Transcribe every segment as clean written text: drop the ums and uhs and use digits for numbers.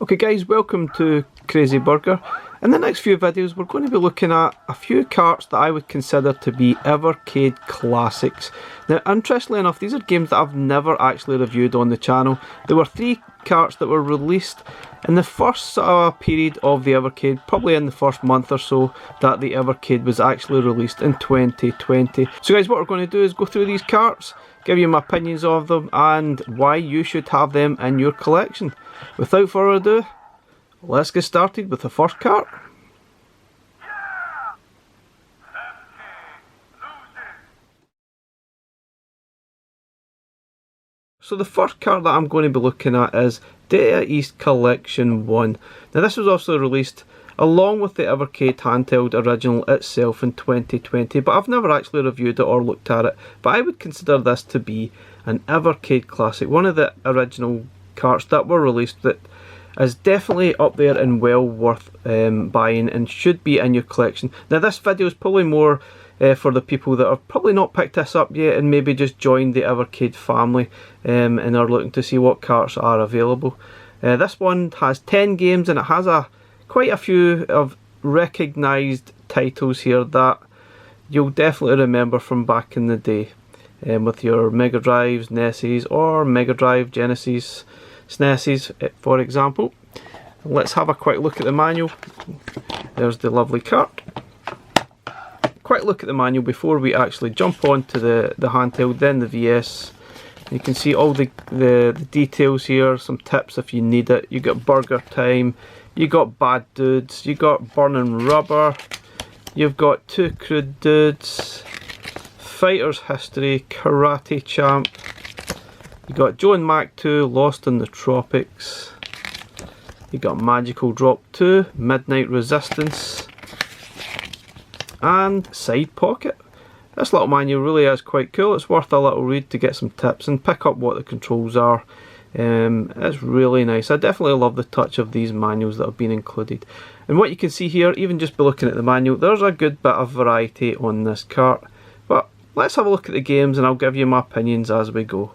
Okay guys, welcome to Crazy Burger. In the next few videos we're going to be looking at a few carts that I would consider to be EVERCADE classics. Now interestingly enough, these are games that I've never actually reviewed on the channel. There were 3 carts that were released in the first period of the EVERCADE, probably in the first month or so that the EVERCADE was actually released in 2020. So guys, what we're going to do is go through these carts, give you my opinions of them and why you should have them in your collection. Without further ado, let's get started with the first cart. So the first cart that I'm going to be looking at is Data East Collection 1. Now this was also released along with the EVERCADE handheld original itself in 2020, but I've never actually reviewed it or looked at it. But I would consider this to be an EVERCADE classic, one of the original carts that were released that is definitely up there and well worth buying and should be in your collection. Now this video is probably more for the people that have probably not picked this up yet and maybe just joined the EVERCADE family and are looking to see what carts are available. This one has 10 games and it has quite a few of recognised titles here that you'll definitely remember from back in the day with your Mega Drives, NESes or Mega Drive, Genesis, SNESes for example. Let's have a quick look at the manual. There's the lovely cart. Quick look at the manual before we actually jump onto the handheld, then the VS. You can see all the details here, some tips if you need it. You got Burger Time, you got Bad Dudes, you got Burning Rubber, you've got 2 Crude Dudes, Fighter's History, Karate Champ, you got Joe and Mac 2, Lost in the Tropics, you got Magical Drop 2, Midnight Resistance, and Side Pocket. This little manual really is quite cool. It's worth a little read to get some tips and pick up what the controls are. It's really nice. I definitely love the touch of these manuals that have been included. And what you can see here, even just by looking at the manual, there's a good bit of variety on this cart. But let's have a look at the games and I'll give you my opinions as we go.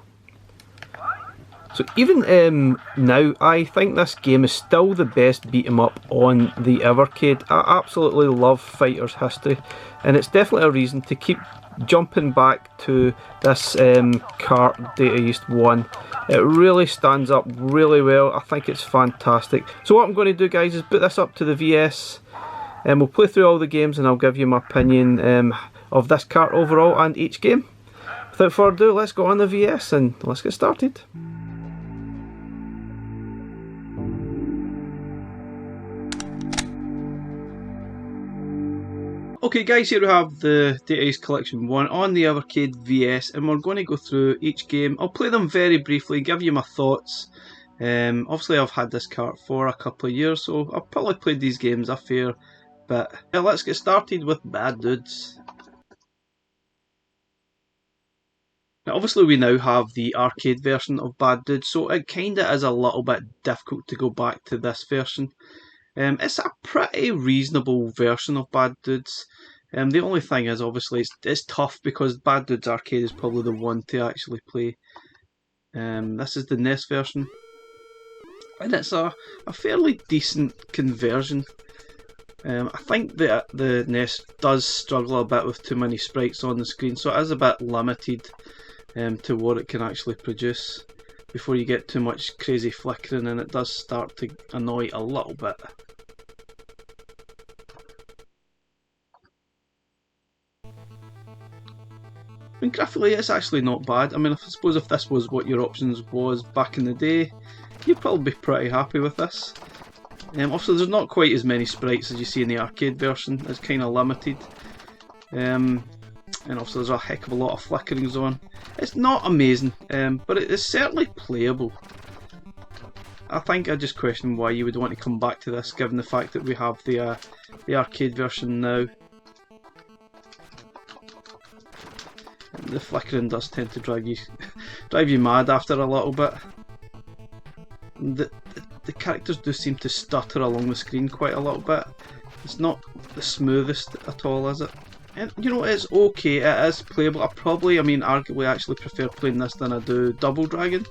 So even now, I think this game is still the best beat 'em up on the EVERCADE. I absolutely love Fighter's History, and it's definitely a reason to keep jumping back to this cart, Data East 1. It really stands up really well. I think it's fantastic. So what I'm going to do, guys, is put this up to the VS, and we'll play through all the games, and I'll give you my opinion of this cart overall and each game. Without further ado, let's go on the VS and let's get started. Okay guys, here we have the Data East Collection 1 on the EVERCADE VS and we're going to go through each game. I'll play them very briefly, give you my thoughts. Obviously I've had this cart for a couple of years, so I've probably played these games a fair bit. Now let's get started with Bad Dudes. Now obviously we now have the arcade version of Bad Dudes, so it kinda is a little bit difficult to go back to this version. It's a pretty reasonable version of Bad Dudes. The only thing is, obviously, it's tough because Bad Dudes Arcade is probably the one to actually play. This is the NES version, and it's a fairly decent conversion. I think that the NES does struggle a bit with too many sprites on the screen, so it is a bit limited to what it can actually produce before you get too much crazy flickering, and it does start to annoy a little bit. I mean, graphically it's actually not bad. I mean, I suppose if this was what your options was back in the day, you'd probably be pretty happy with this. Obviously there's not quite as many sprites as you see in the arcade version, it's kind of limited. And obviously there's a heck of a lot of flickerings on. It's not amazing, but it is certainly playable. I think I just question why you would want to come back to this given the fact that we have the arcade version now. The flickering does tend to drive you mad after a little bit. The characters do seem to stutter along the screen quite a little bit. It's not the smoothest at all, is it? And you know, it's okay, it is playable. I mean, arguably actually prefer playing this than I do Double Dragon.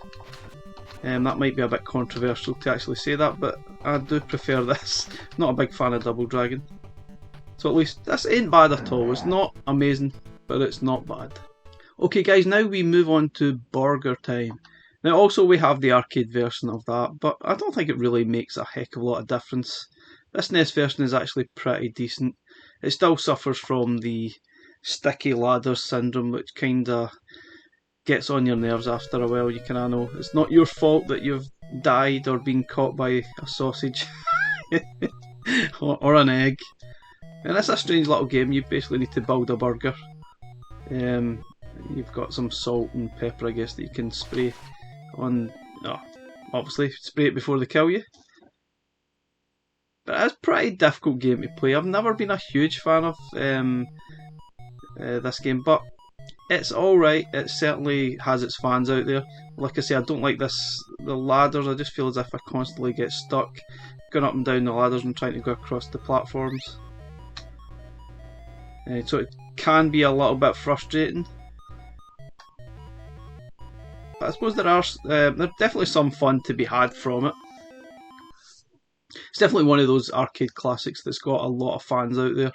That might be a bit controversial to actually say that, but I do prefer this. Not a big fan of Double Dragon. So at least this ain't bad at all. It's not amazing, but it's not bad. Okay guys, now we move on to Burger Time. Now also we have the arcade version of that, but I don't think it really makes a heck of a lot of difference. This NES version is actually pretty decent. It still suffers from the sticky ladder syndrome, which kinda gets on your nerves after a while. You kinda know it's not your fault that you've died or been caught by a sausage or an egg. And it's a strange little game. You basically need to build a burger. You've got some salt and pepper, I guess, that you can spray on. Obviously, spray it before they kill you. But it's a pretty difficult game to play. I've never been a huge fan of this game, but it's alright. It certainly has its fans out there. Like I say, I don't like the ladders. I just feel as if I constantly get stuck going up and down the ladders and trying to go across the platforms. So it can be a little bit frustrating. But I suppose there's definitely some fun to be had from it. It's definitely one of those arcade classics that's got a lot of fans out there.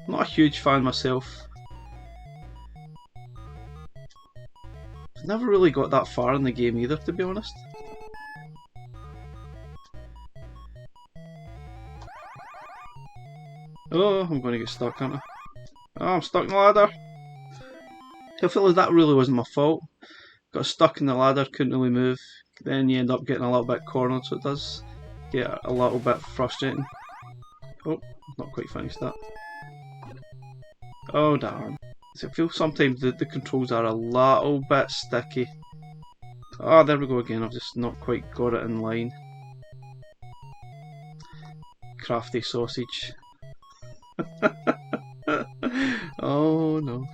Not a huge fan myself. I've never really got that far in the game either, to be honest. Oh, I'm going to get stuck, aren't I? Oh, I'm stuck in the ladder. I feel like that really wasn't my fault. Got stuck in the ladder, couldn't really move. Then you end up getting a little bit cornered, so it does get a little bit frustrating. Oh, not quite finished that. Oh darn. So I feel sometimes the controls are a little bit sticky. Oh, there we go again, I've just not quite got it in line. Crafty sausage. Oh no.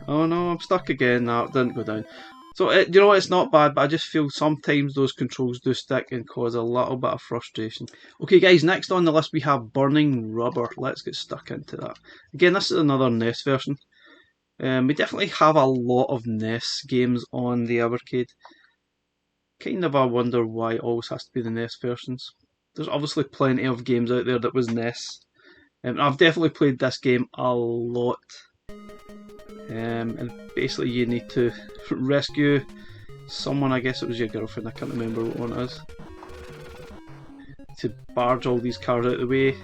Oh no, I'm stuck again. No, it didn't go down. So, you know, it's not bad, but I just feel sometimes those controls do stick and cause a little bit of frustration. Okay guys, next on the list we have Burning Rubber. Let's get stuck into that. Again, this is another NES version. We definitely have a lot of NES games on the EverCade. Kind of I wonder why it always has to be the NES versions. There's obviously plenty of games out there that was NES. I've definitely played this game a lot. And basically you need to rescue someone, I guess it was your girlfriend, I can't remember what one it is, to barge all these cars out of the way.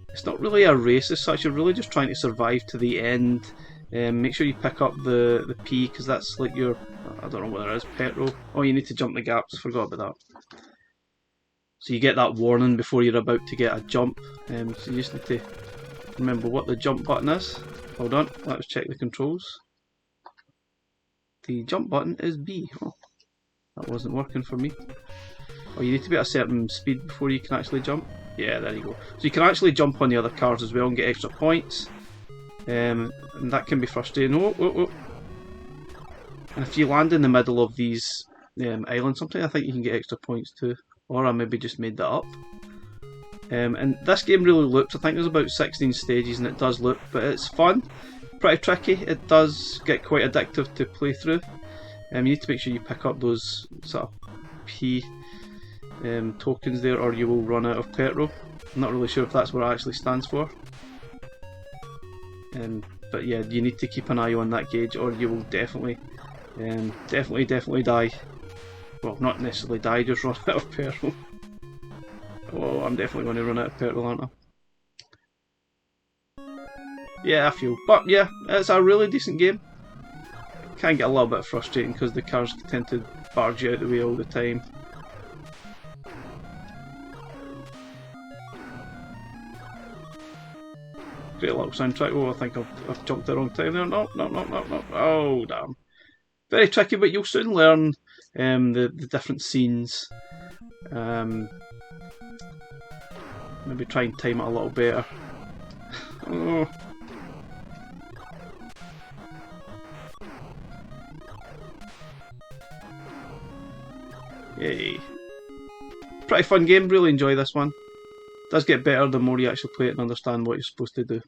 It's not really a race as such, you're really just trying to survive to the end. Make sure you pick up the P, because that's like your, I don't know what it is, petrol. Oh, you need to jump the gaps, forgot about that. So you get that warning before you're about to get a jump, so you just need to remember what the jump button is. Hold on, let's check the controls. The jump button is B. Oh, that wasn't working for me. Oh, you need to be at a certain speed before you can actually jump. Yeah, there you go. So you can actually jump on the other cars as well and get extra points. And that can be frustrating. Oh. And if you land in the middle of these islands, sometimes I think you can get extra points too. Or I maybe just made that up. And this game really loops. I think there's about 16 stages and it does loop, but it's fun. Pretty tricky. It does get quite addictive to play through. You need to make sure you pick up those sort of P tokens there, or you will run out of petrol. I'm not really sure if that's what it actually stands for. But yeah, you need to keep an eye on that gauge, or you will definitely die. Well, not necessarily die, just run out of petrol. Oh, I'm definitely going to run out of petrol, aren't I? Yeah, I feel. But yeah, it's a really decent game. Can get a little bit frustrating because the cars tend to barge you out of the way all the time. Great little soundtrack. Oh, I think I've jumped the wrong time there. No. Oh, damn. Very tricky, but you'll soon learn the different scenes. Maybe try and time it a little better. Oh. Yay. Pretty fun game, really enjoy this one. Does get better the more you actually play it and understand what you're supposed to do.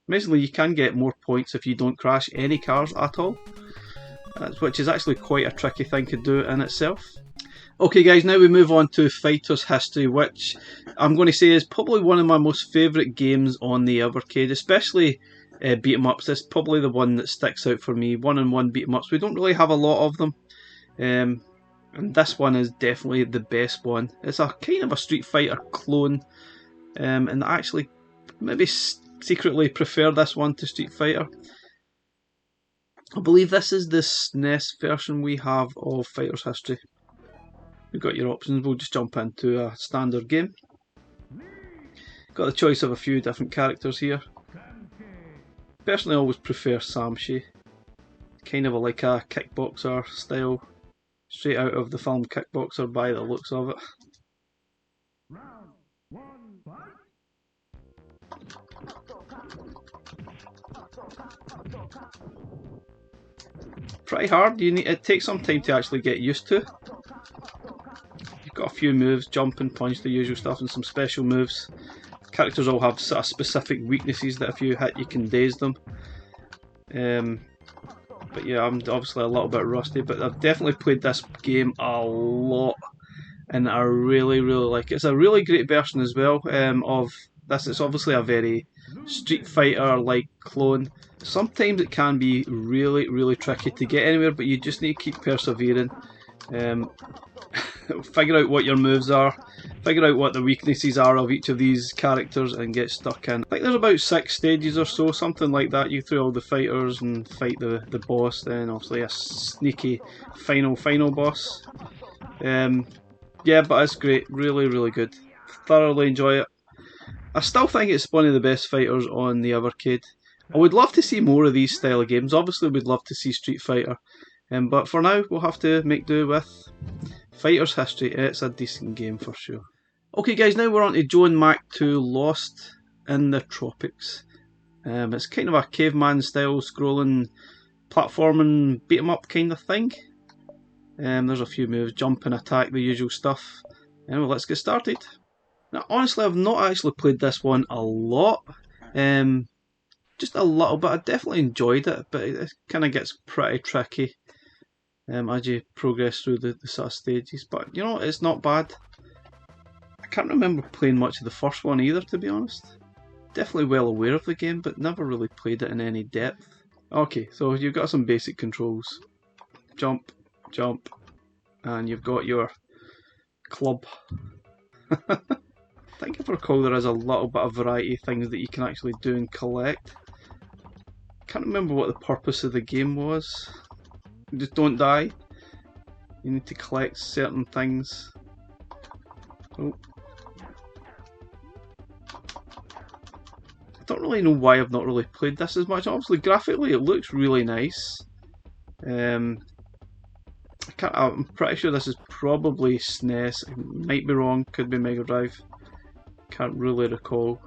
Amazingly, you can get more points if you don't crash any cars at all, which is actually quite a tricky thing to do in itself. Okay guys, now we move on to Fighters History, which I'm going to say is probably one of my most favourite games on the Evercade, especially beat 'em ups. This is probably the one that sticks out for me. One-on-one beat 'em ups. We don't really have a lot of them, and this one is definitely the best one. It's a kind of a Street Fighter clone, and I actually maybe secretly prefer this one to Street Fighter. I believe this is the SNES version we have of Fighters History. You've got your options. We'll just jump into a standard game. Got the choice of a few different characters here. Personally, I always prefer Samshi. Kind of like a kickboxer style, straight out of the film Kickboxer by the looks of it. Round 1, fight. Pretty hard. It takes some time to actually get used to. You've got a few moves, jump and punch, the usual stuff, and some special moves. Characters all have sort of specific weaknesses that if you hit you can daze them. But yeah, I'm obviously a little bit rusty, but I've definitely played this game a lot and I really like it. It's a really great version as well of this. It's obviously a very Street Fighter like clone. Sometimes it can be really tricky to get anywhere, but you just need to keep persevering. Figure out what your moves are, figure out what the weaknesses are of each of these characters and get stuck in. I think there's about 6 stages or so, something like that. You through all the fighters and fight the boss, then obviously a sneaky final boss. Yeah, but it's great, really good. Thoroughly enjoy it. I still think it's one of the best fighters on the Evercade. I would love to see more of these style of games. Obviously we'd love to see Street Fighter, but for now we'll have to make do with Fighters History. It's a decent game for sure. Okay guys, now we're on to Joe & Mac 2 Lost in the Tropics. It's kind of a caveman style scrolling platforming beat 'em up kind of thing. There's a few moves, jump and attack, the usual stuff. Anyway, let's get started. Now honestly I've not actually played this one a lot. Just a little bit. I definitely enjoyed it, but it kind of gets pretty tricky as you progress through the sort of stages. But you know, it's not bad. I can't remember playing much of the first one either, to be honest. Definitely well aware of the game, but never really played it in any depth. Okay, so you've got some basic controls. Jump, and you've got your club. I think if I recall there is a little bit of variety of things that you can actually do and collect. Can't remember what the purpose of the game was. Just don't die. You need to collect certain things. Oh. I don't really know why I've not really played this as much. Obviously graphically it looks really nice. I'm pretty sure this is probably SNES. I might be wrong, could be Mega Drive. Can't really recall.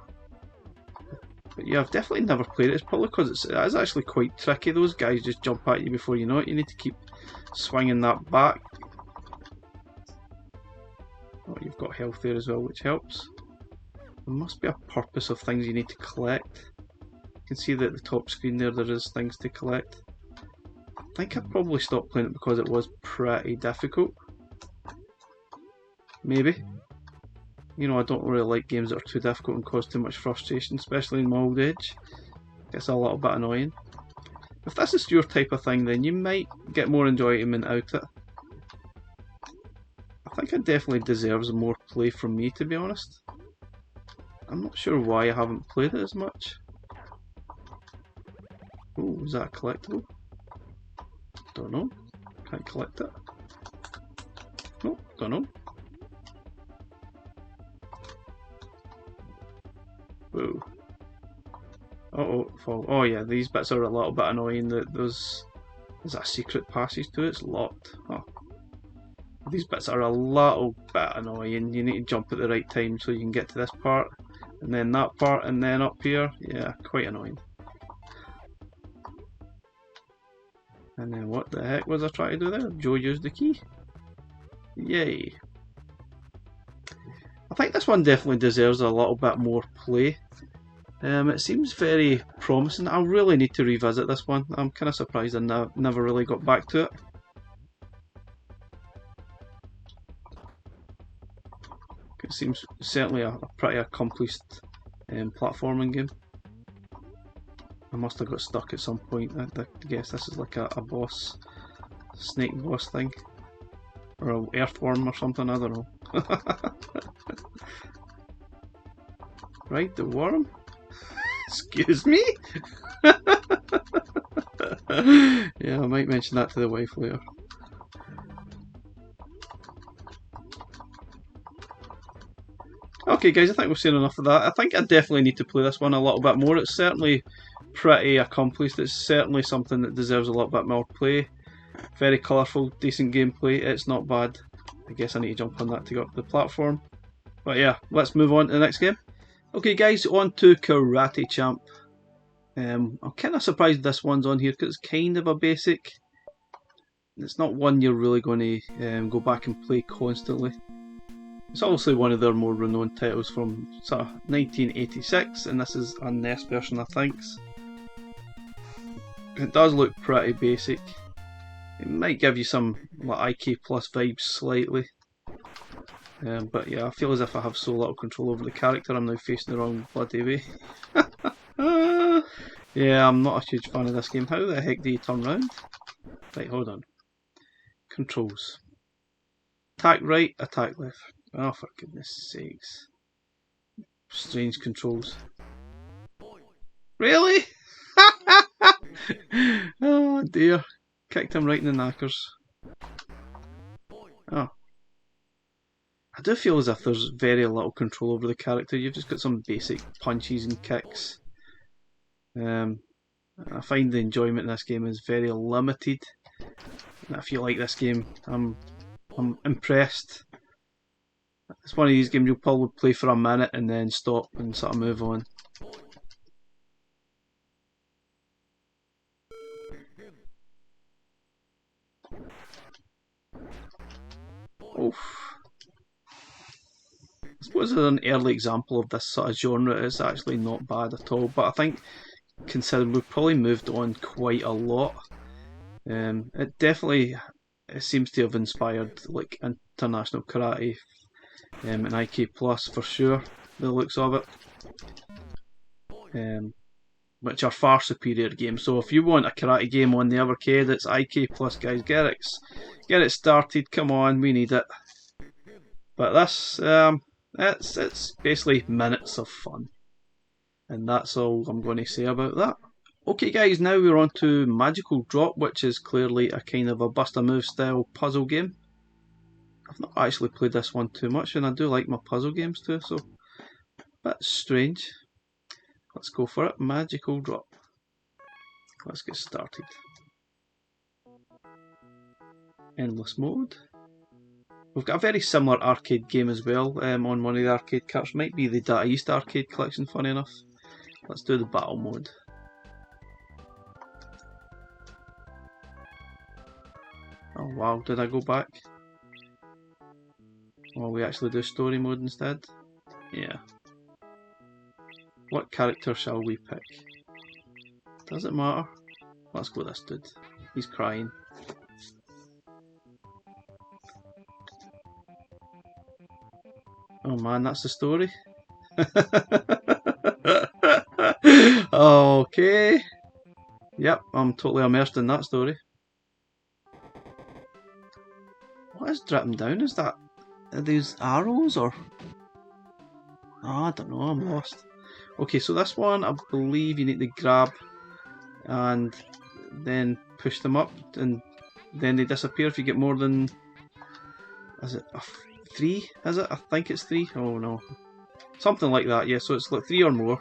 But yeah, I've definitely never played it. It's probably because it is actually quite tricky. Those guys just jump at you before you know it. You need to keep swinging that back. Oh, you've got health there as well, which helps. There must be a purpose of things you need to collect. You can see that at the top screen there is things to collect. I think I probably stopped playing it because it was pretty difficult. Maybe. You know, I don't really like games that are too difficult and cause too much frustration, especially in my old age. Gets a little bit annoying. If this is your type of thing, then you might get more enjoyment out of it. I think it definitely deserves more play from me, to be honest. I'm not sure why I haven't played it as much. Oh, is that a collectible? Don't know. Can't collect it. No, don't know. Whoa. Fall. Oh yeah, these bits are a little bit annoying. There's a secret passage to it, it's locked. Oh. These bits are a little bit annoying. You need to jump at the right time so you can get to this part, and then that part, and then up here. Yeah, quite annoying. And then what the heck was I trying to do there? Joe used the key. Yay. I think this one definitely deserves a little bit more play. It seems very promising. I really need to revisit this one. I'm kind of surprised I never really got back to it. It seems certainly a pretty accomplished platforming game. I must have got stuck at some point. I guess this is like a boss, snake boss thing. Or an earthworm or something, I don't know. Right, the worm? Excuse me? Yeah, I might mention that to the wife later. Okay guys, I think we've seen enough of that. I think I definitely need to play this one a little bit more. It's certainly pretty accomplished. It's certainly something that deserves a little bit more play. Very colourful, decent gameplay. It's not bad. I guess I need to jump on that to go up the platform. But yeah, let's move on to the next game. Okay guys, on to Karate Champ. I'm kind of surprised this one's on here because it's kind of a basic. It's not one you're really going to go back and play constantly. It's obviously one of their more renowned titles from sort of 1986, and this is a NES version, I think. It does look pretty basic. It might give you some like IK Plus vibes slightly. But yeah, I feel as if I have so little control over the character, I'm now facing the wrong bloody way. Yeah, I'm not a huge fan of this game. How the heck do you turn round? Right, hold on. Controls. Attack right, attack left. Oh, for goodness sakes. Strange controls. Really? Oh dear. Kicked him right in the knackers. Oh. I do feel as if there's very little control over the character. You've just got some basic punches and kicks. I find the enjoyment in this game is very limited. And if you like this game, I'm impressed. It's one of these games you'll probably play for a minute and then stop and sort of move on. Oof. I suppose as an early example of this sort of genre, it's actually not bad at all, but I think considering we've probably moved on quite a lot, it definitely seems to have inspired like international karate and IK Plus for sure, the looks of it, which are far superior games. So if you want a karate game on the EverCade, it's IK Plus, guys. Get it started. Come on, we need it. But this, it's basically minutes of fun, and that's all I'm going to say about that. Okay guys, now we're on to Magical Drop, which is clearly a kind of a bust-a-move style puzzle game. I've not actually played this one too much, and I do like my puzzle games too, so that's strange. Let's go for it. Magical Drop. Let's get started. Endless mode. We've got a very similar arcade game as well on one of the arcade carts. Might be the Data East arcade collection, funny enough. Let's do the battle mode. Oh wow, did I go back? Oh, we actually do story mode instead? Yeah. What character shall we pick? Does it matter? Let's go with this dude. He's crying. Oh man, that's the story? Okay. Yep, I'm totally immersed in that story. What is dripping down? Is that... are these arrows or... oh, I don't know, I'm lost. Okay, so this one, I believe you need to grab and then push them up, and then they disappear if you get more than... is it a 3? Is it? I think it's 3. Oh no. Something like that, yeah, so it's like 3 or more.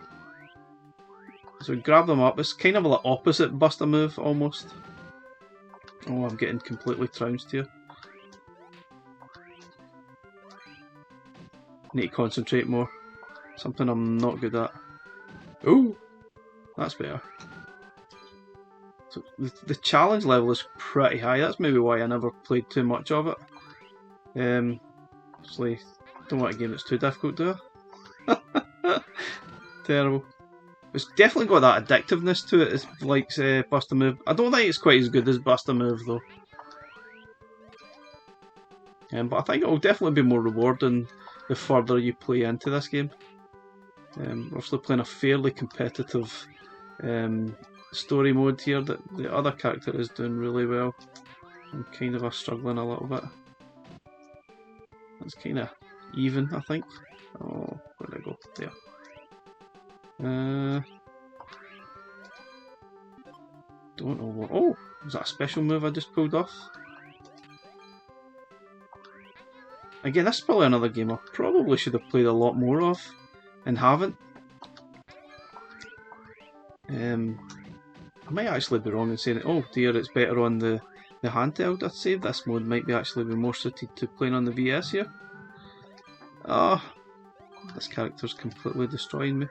So grab them up. It's kind of like opposite bust-a-move almost. Oh, I'm getting completely trounced here. Need to concentrate more. Something I'm not good at. Oh, that's better. So the challenge level is pretty high. That's maybe why I never played too much of it. Obviously, don't want a game that's too difficult, do I? Terrible. It's definitely got that addictiveness to it. It's like Bust a Move. I don't think it's quite as good as Bust a Move though. But I think it will definitely be more rewarding the further you play into this game. Obviously playing a fairly competitive story mode here that the other character is doing really well. I'm kind of struggling a little bit. That's kind of even, I think. Oh, where did I go? There. Don't know what. Oh, was that a special move I just pulled off? Again, this is probably another game I probably should have played a lot more of and haven't. I might actually be wrong in saying, oh dear, it's better on the handheld. I'd say this mode might be actually be more suited to playing on the VS here. Oh, this character's completely destroying me.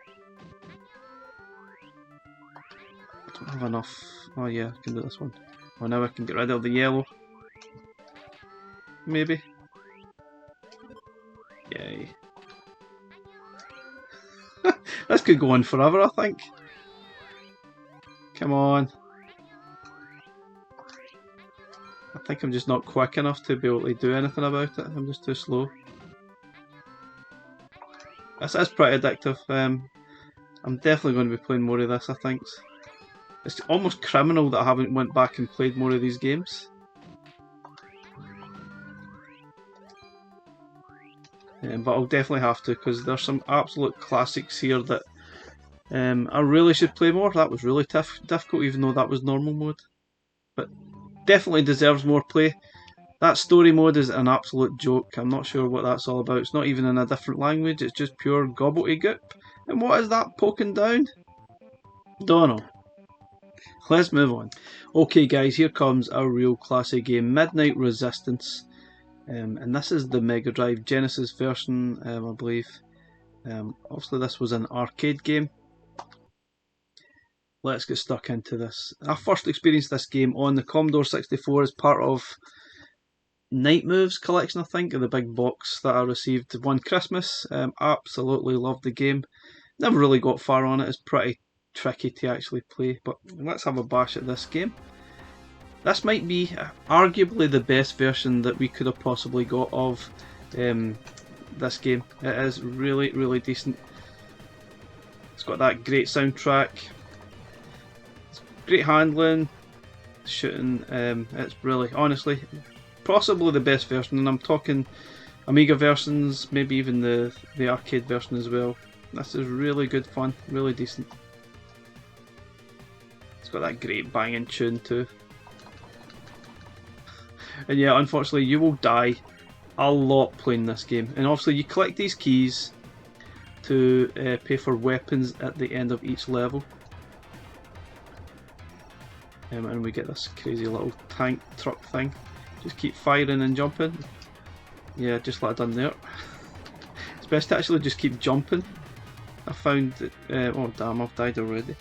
I don't have enough. Oh yeah, I can do this one. Oh, now I can get rid of the yellow. Maybe. Yay. This could go on forever, I think. Come on. I think I'm just not quick enough to be able to do anything about it. I'm just too slow. This is pretty addictive. I'm definitely going to be playing more of this, I think. It's almost criminal that I haven't went back and played more of these games. But I'll definitely have to, because there's some absolute classics here that I really should play more. That was really difficult, even though that was normal mode. But definitely deserves more play. That story mode is an absolute joke. I'm not sure what that's all about. It's not even in a different language, it's just pure gobbledygook. And what is that poking down? Don't know. Let's move on. Okay guys, here comes a real classic game, Midnight Resistance. And this is the Mega Drive Genesis version, I believe. Obviously this was an arcade game. Let's get stuck into this. I first experienced this game on the Commodore 64 as part of Night Moves collection, I think, of the big box that I received one Christmas. Absolutely loved the game. Never really got far on it. It's pretty tricky to actually play, but let's have a bash at this game. This might be arguably the best version that we could have possibly got of this game. It is really, really decent. It's got that great soundtrack, it's great handling, shooting. It's really, honestly, possibly the best version, and I'm talking Amiga versions, maybe even the arcade version as well. This is really good fun, really decent. It's got that great banging tune too. And yeah, unfortunately you will die a lot playing this game. And obviously you collect these keys to pay for weapons at the end of each level. And we get this crazy little tank truck thing. Just keep firing and jumping. Yeah, just like I done there. It's best to actually just keep jumping. I found that... oh damn, I've died already.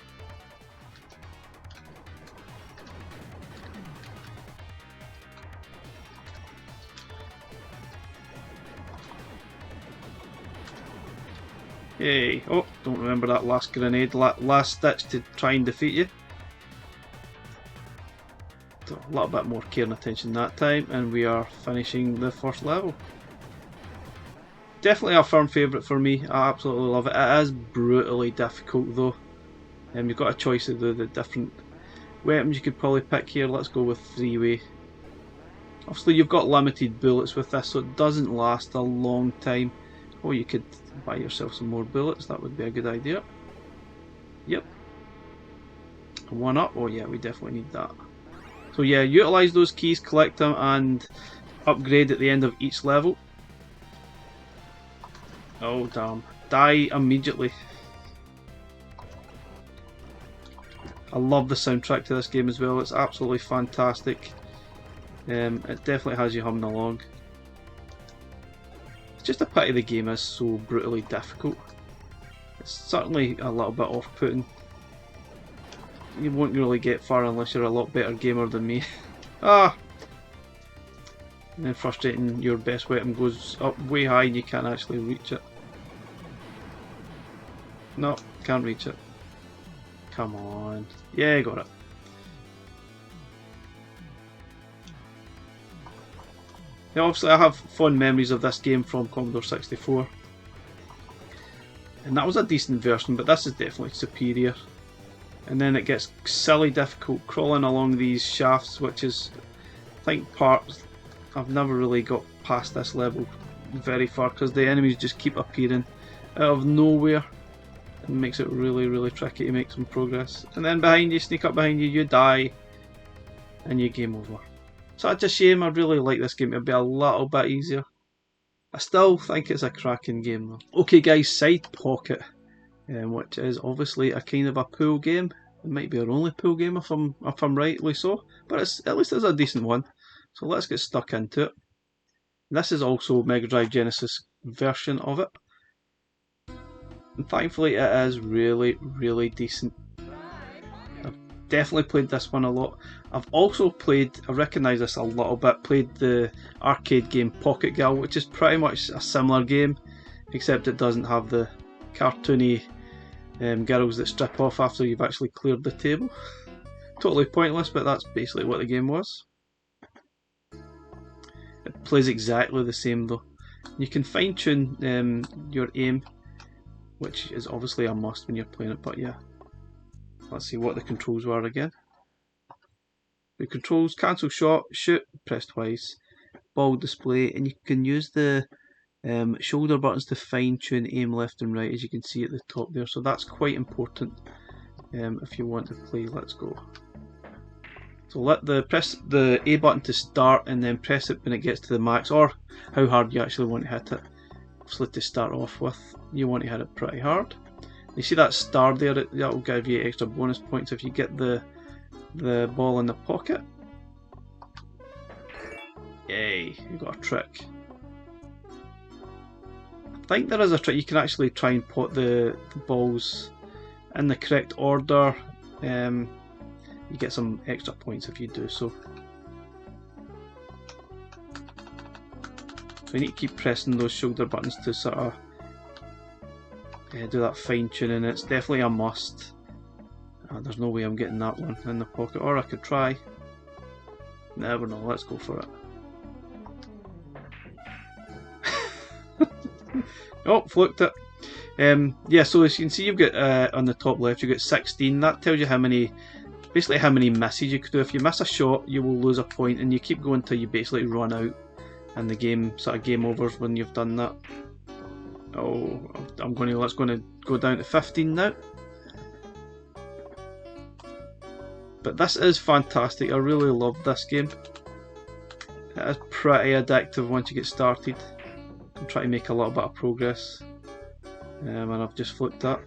Hey, oh, don't remember that last grenade, last stitch to try and defeat you. So a little bit more care and attention that time, and we are finishing the first level. Definitely a firm favourite for me, I absolutely love it. It is brutally difficult though. You've got a choice of the different weapons you could probably pick here. Let's go with three-way. Obviously you've got limited bullets with this, so it doesn't last a long time. Or you could buy yourself some more bullets, that would be a good idea. Yep. One up, oh yeah, we definitely need that. So yeah, utilise those keys, collect them, and upgrade at the end of each level. Oh damn, die immediately. I love the soundtrack to this game as well, it's absolutely fantastic. It definitely has you humming along. Just a pity the game is so brutally difficult. It's certainly a little bit off-putting. You won't really get far unless you're a lot better gamer than me. Ah! And then frustrating, your best weapon goes up way high and you can't actually reach it. No, can't reach it. Come on. Yeah, got it. Now, obviously, I have fond memories of this game from Commodore 64. And that was a decent version, but this is definitely superior. And then it gets silly difficult crawling along these shafts, which is, I think, parts I've never really got past this level very far because the enemies just keep appearing out of nowhere. It makes it really, really tricky to make some progress. And then behind you, sneak up behind you, you die, and you game over. So it's a shame. I really like this game to be a little bit easier. I still think it's a cracking game though. Okay guys, Side Pocket, which is obviously a kind of a pool game. It might be our only pool game if I'm rightly so, but at least it's a decent one. So let's get stuck into it. This is also Mega Drive Genesis version of it. And thankfully it is really, really decent. I've definitely played this one a lot. I've also played, I recognise this a little bit, played the arcade game Pocket Girl, which is pretty much a similar game, except it doesn't have the cartoony girls that strip off after you've actually cleared the table. Totally pointless, but that's basically what the game was. It plays exactly the same though. You can fine tune your aim, which is obviously a must when you're playing it, but yeah. Let's see what the controls were again. The controls: cancel shot, shoot, press twice, ball display, and you can use the shoulder buttons to fine tune aim left and right, as you can see at the top there, so that's quite important if you want to play. Let's go. So press the A button to start and then press it when it gets to the max, or how hard you actually want to hit it. Obviously to start off with, you want to hit it pretty hard. You see that star there, that will give you extra bonus points if you get the ball in the pocket. Yay, you got a trick. I think there is a trick, you can actually try and put the balls in the correct order. You get some extra points if you do so. So you need to keep pressing those shoulder buttons to sort of do that fine tuning. It's definitely a must. There's no way I'm getting that one in the pocket, or I could try. Never know, let's go for it. Oh, fluked it. Yeah, so as you can see, you've got on the top left, you've got 16. That tells you how many, basically how many misses you could do. If you miss a shot, you will lose a point, and you keep going until you basically run out, and the game sort of game overs when you've done that. Oh, let's go down to 15 now. But this is fantastic. I really love this game. It is pretty addictive once you get started. I'm trying to make a little bit of progress, and I've just flipped that.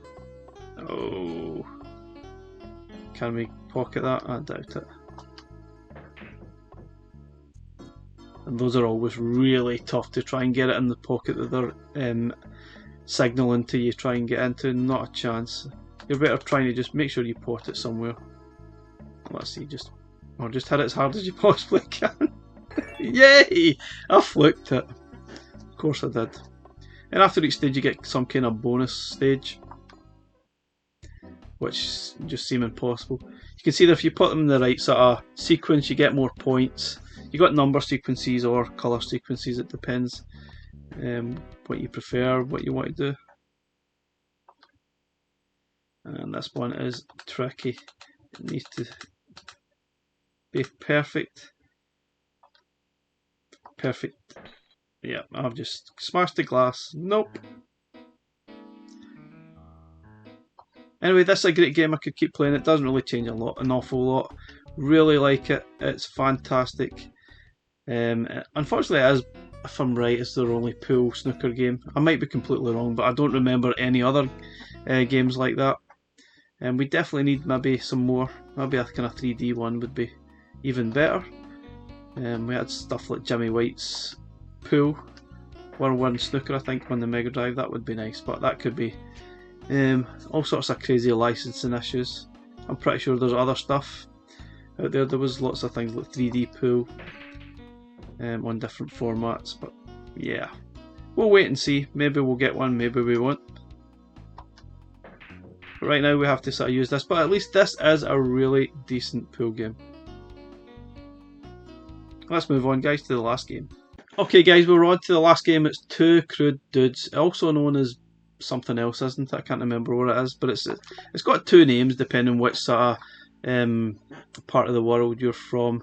Oh, can we pocket that? I doubt it. And those are always really tough to try and get it in the pocket that they're signalling to you try and get into. Not a chance. You're better trying to just make sure you pot it somewhere. Let's see, just hit it as hard as you possibly can. Yay! I flicked it. Of course I did. And after each stage you get some kind of bonus stage, which just seem impossible. You can see that if you put them in the right sort of sequence, you get more points. You got number sequences or colour sequences, it depends what you prefer, what you want to do. And this one is tricky. It needs to be perfect. Perfect. Yeah, I've just smashed the glass. Nope. Anyway, this is a great game. I could keep playing. It doesn't really change an awful lot. Really like it. It's fantastic. Unfortunately, it is, if I'm right, it's their only pool snooker game. I might be completely wrong, but I don't remember any other games like that. And we definitely need maybe some more. Maybe a kind of 3D one would be even better. We had stuff like Jimmy White's Pool, World 1 Snooker, I think, on the Mega Drive. That would be nice, but that could be all sorts of crazy licensing issues. I'm pretty sure there's other stuff out there. There was lots of things like 3D Pool on different formats, but yeah, we'll wait and see. Maybe we'll get one, maybe we won't. Right now we have to sort of use this, but at least this is a really decent pool game. Let's move on, guys, to the last game. Okay, guys, we're on to the last game. It's Two Crude Dudes, also known as something else, isn't it? I can't remember what it is, but it's got two names depending which sort of part of the world you're from.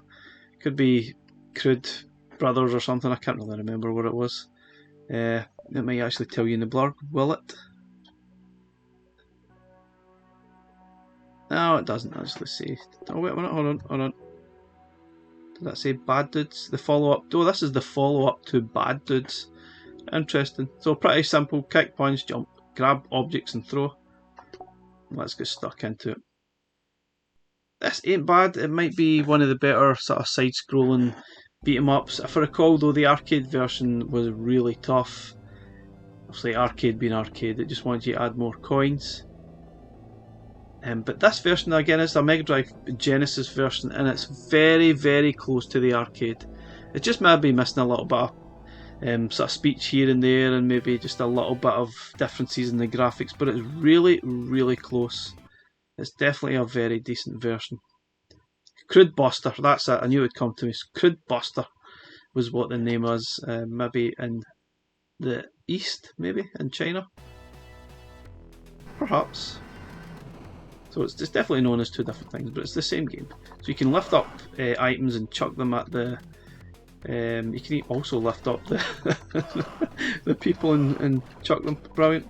It could be Crude Brothers or something. I can't really remember what it was. It might actually tell you in the blurb, will it? No, it doesn't actually say. Oh wait a minute, hold on. Did that say Bad Dudes? The follow-up. Oh, this is the follow-up to Bad Dudes. Interesting. So pretty simple. Kick, punch, jump, grab objects and throw. Let's get stuck into it. This ain't bad. It might be one of the better sort of side-scrolling beat-em-ups. If I recall though, the arcade version was really tough. Obviously arcade being arcade, it just wants you to add more coins. But this version again is a Mega Drive Genesis version, and it's very, very close to the arcade. It's just maybe missing a little bit of sort of speech here and there, and maybe just a little bit of differences in the graphics, but it's really, really close. It's definitely a very decent version. Crude Buster, that's it, I knew it would come to me. Crude Buster was what the name was, maybe in the East, maybe in China? Perhaps. So it's definitely known as two different things, but it's the same game. So you can lift up items and chuck them at the... you can also lift up the the people and chuck them. Brilliant.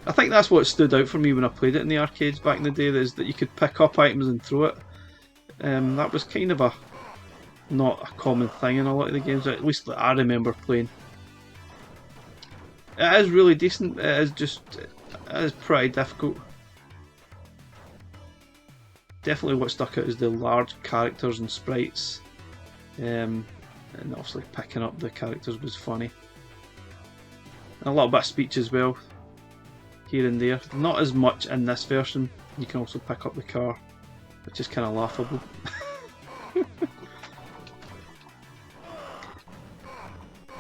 I think that's what stood out for me when I played it in the arcades back in the day, is that you could pick up items and throw it. That was kind of not a common thing in a lot of the games, at least that I remember playing. It is really decent, it is pretty difficult. Definitely what stuck out is the large characters and sprites, and obviously picking up the characters was funny. And a little bit of speech as well, here and there. Not as much in this version. You can also pick up the car, which is kind of laughable.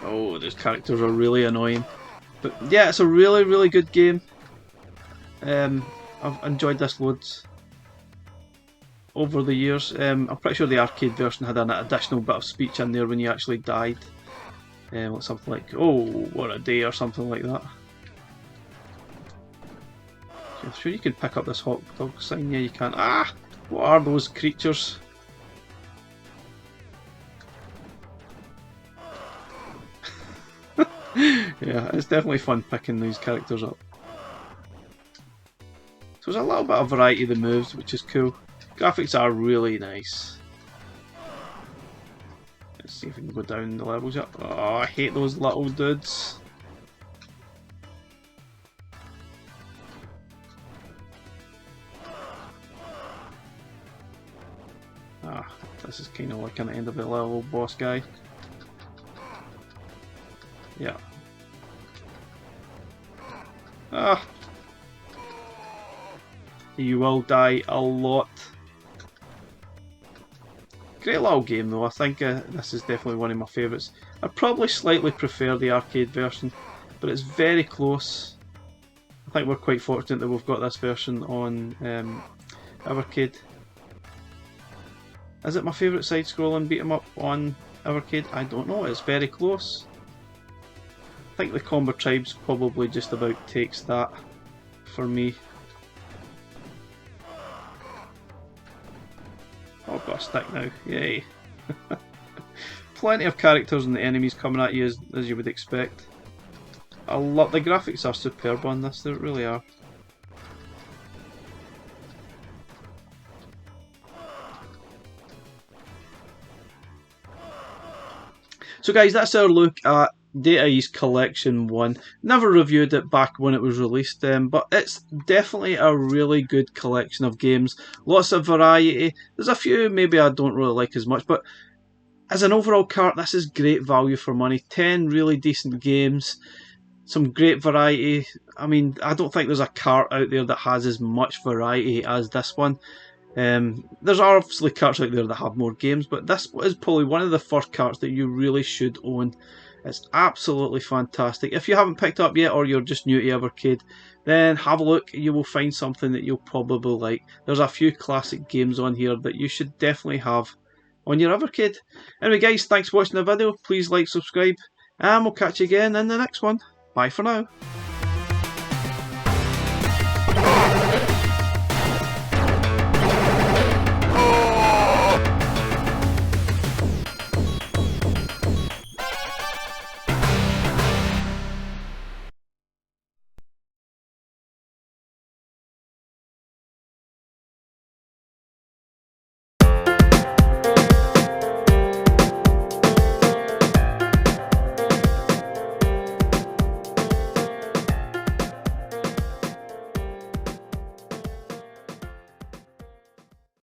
Oh, those characters are really annoying. But yeah, it's a really, really good game. I've enjoyed this loads over the years. I'm pretty sure the arcade version had an additional bit of speech in there when you actually died. Like something like, "Oh, what a day," or something like that. So I'm sure you can pick up this hot dog sign. Yeah, you can. Ah! What are those creatures? Yeah, it's definitely fun picking these characters up. So there's a little bit of variety of the moves, which is cool. Graphics are really nice. Let's see if we can go down the levels up. Oh, I hate those little dudes. Ah, this is kind of like an end of the level boss guy. Yeah. Ah. You will die a lot. Great little game though. I think this is definitely one of my favourites. I probably slightly prefer the arcade version, but it's very close. I think we're quite fortunate that we've got this version on EverCade. Is it my favourite side-scrolling beat 'em up on EverCade? I don't know. It's very close. I think the Combo Tribes probably just about takes that for me. Oh, I've got a stick now. Yay. Plenty of characters and the enemies coming at you as you would expect. I love the graphics are superb on this, they really are. So guys, that's our look at Data East Collection 1. Never reviewed it back when it was released, but it's definitely a really good collection of games. Lots of variety. There's a few maybe I don't really like as much, but as an overall cart, this is great value for money. 10 really decent games. Some great variety. I mean, I don't think there's a cart out there that has as much variety as this one. There's obviously carts out there that have more games, but this is probably one of the first carts that you really should own. It's absolutely fantastic. If you haven't picked up yet, or you're just new to EverCade, then have a look. You will find something that you'll probably like. There's a few classic games on here that you should definitely have on your EverCade. Anyway guys, thanks for watching the video. Please like, subscribe, and we'll catch you again in the next one. Bye for now.